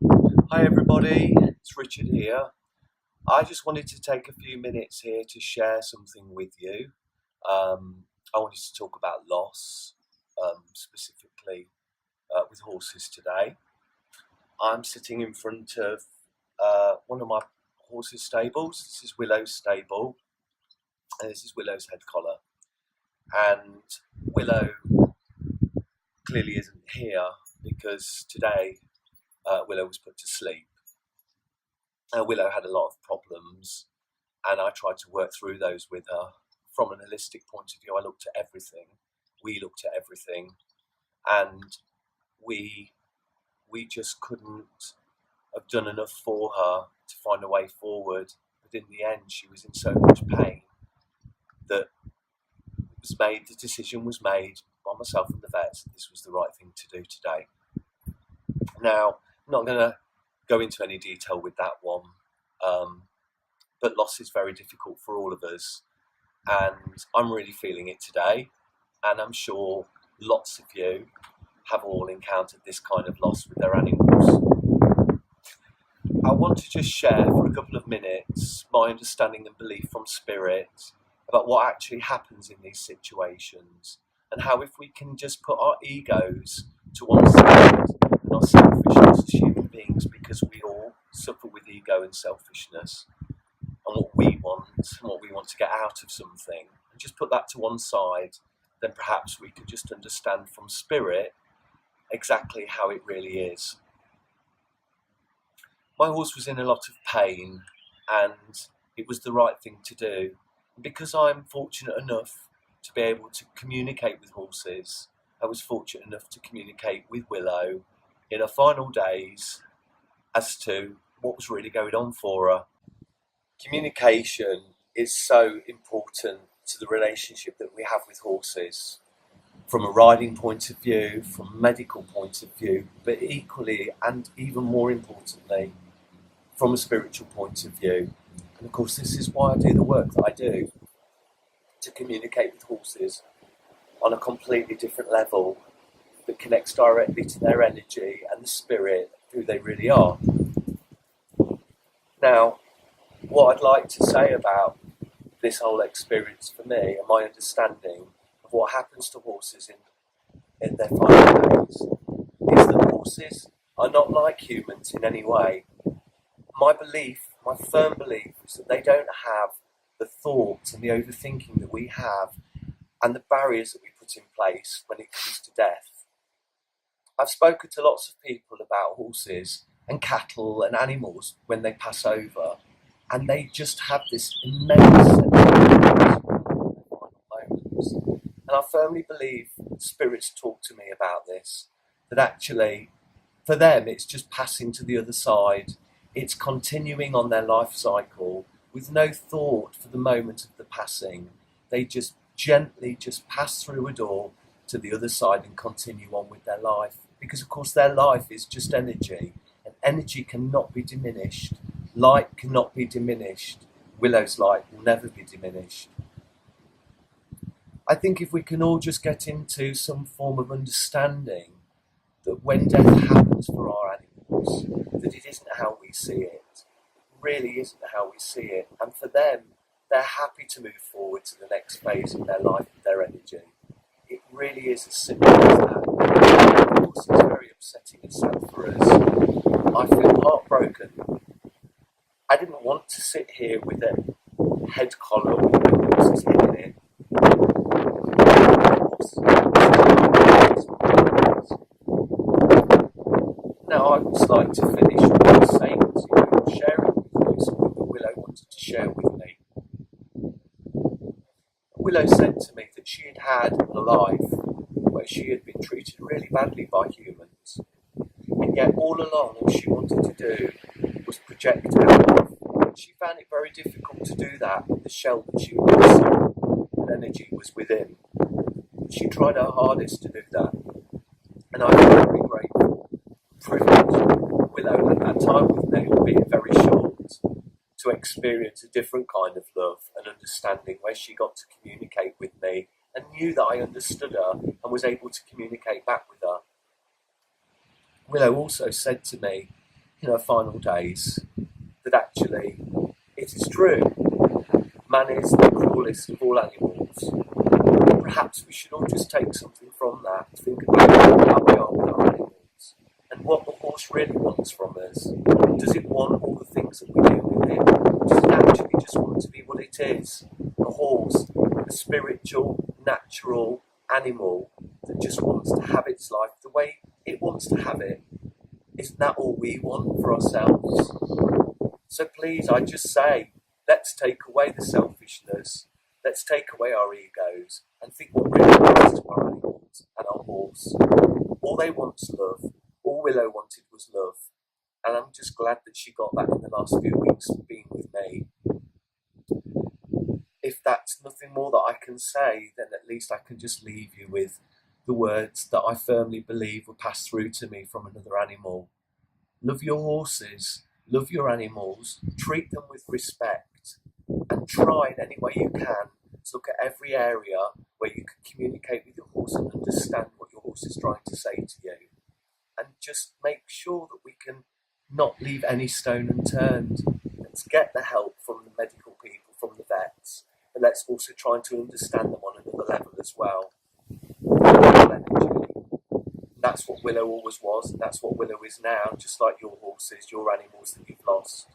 Hi everybody, it's Richard here. I just wanted to take a few minutes here to share something with you. I wanted to talk about loss, specifically with horses today. I'm sitting in front of one of my horses' stables. This is Willow's stable, and this is Willow's head collar. And Willow clearly isn't here because today Willow was put to sleep. Willow had a lot of problems, and I tried to work through those with her. From an holistic point of view, I looked at everything. We looked at everything, and we just couldn't have done enough for her to find a way forward. But in the end, she was in so much pain that the decision was made by myself and the vets that this was the right thing to do today. Now, I'm not going to go into any detail with that one, but loss is very difficult for all of us, and I'm really feeling it today, and I'm sure lots of you have all encountered this kind of loss with their animals. I want to just share for a couple of minutes my understanding and belief from Spirit about what actually happens in these situations, and how if we can just put our egos to one side and our selfishness as human beings, because we all suffer with ego and selfishness and what we want and what we want to get out of something, and just put that to one side, then perhaps we could just understand from Spirit exactly how it really is. My horse was in a lot of pain, and it was the right thing to do. Because I'm fortunate enough to be able to communicate with horses, I was fortunate enough to communicate with Willow in her final days as to what was really going on for her. Communication is so important to the relationship that we have with horses, from a riding point of view, from a medical point of view, but equally and even more importantly, from a spiritual point of view. And of course, this is why I do the work that I do, to communicate with horses on a completely different level that connects directly to their energy and the spirit, who they really are. Now, what I'd like to say about this whole experience for me and my understanding of what happens to horses in their final days is that horses are not like humans in any way. My firm belief is that they don't have the thoughts and the overthinking that we have, and the barriers that we put in place when it comes to death. I've spoken to lots of people about horses and cattle and animals when they pass over, and they just have this immense sense of final moments. And I firmly believe spirits talk to me about this, that actually for them it's just passing to the other side. It's continuing on their life cycle with no thought for the moment of the passing. They just gently just pass through a door to the other side and continue on with their life. Because of course their life is just energy, and energy cannot be diminished. Light cannot be diminished. Willow's light will never be diminished. I think if we can all just get into some form of understanding that when death happens for our animals, that it isn't how we see it. It really isn't how we see it. And for them, they're happy to move forward to the next phase of their life with their energy. It really is as simple as that. Of course, it's very upsetting and sad for us. I feel heartbroken. I didn't want to sit here with a head collar with my horses in it. Now, I would like to finish by saying to you, sharing with you something that Willow wanted to share with me. Willow said to me that she had had a life where she had been treated really badly by humans, and yet all along all she wanted to do was project out. She found it very difficult to do that with the shell that she was, and energy was within. She tried her hardest to do that, and I'm very grateful, privileged. Willow had that time with me, albeit very short, to experience a different kind of love and understanding, where she got to communicate with me and knew that I understood her and was able to communicate back with her. Willow also said to me in her final days that actually it is true. Man is the cruelest of all animals. Perhaps we should all just take something from that, think about how we are with our animals, and what the horse really wants from us. Does it want all the things that we do with it? Does it actually just want to be what it is? A horse, a spiritual, natural animal that just wants to have its life the way it wants to have it. Isn't that all we want for ourselves? So please, I just say, let's take away the selfishness, let's take away our egos, and think what really matters to our animals and our horse. All they want is love. All Willow wanted was love. And I'm just glad that she got that in the last few weeks of being with me. If that's nothing more that I can say, then at least I can just leave you with the words that I firmly believe were passed through to me from another animal. Love your horses, love your animals, treat them with respect, and try in any way you can to look at every area where you can communicate with your horse and understand what your horse is trying to say to you. And just make sure that we can not leave any stone unturned. Let's get the help from the medical people, from the vets, and let's also try to understand them on another level as well. Energy. That's what Willow always was, and that's what Willow is now, just like your horses, your animals that you've lost.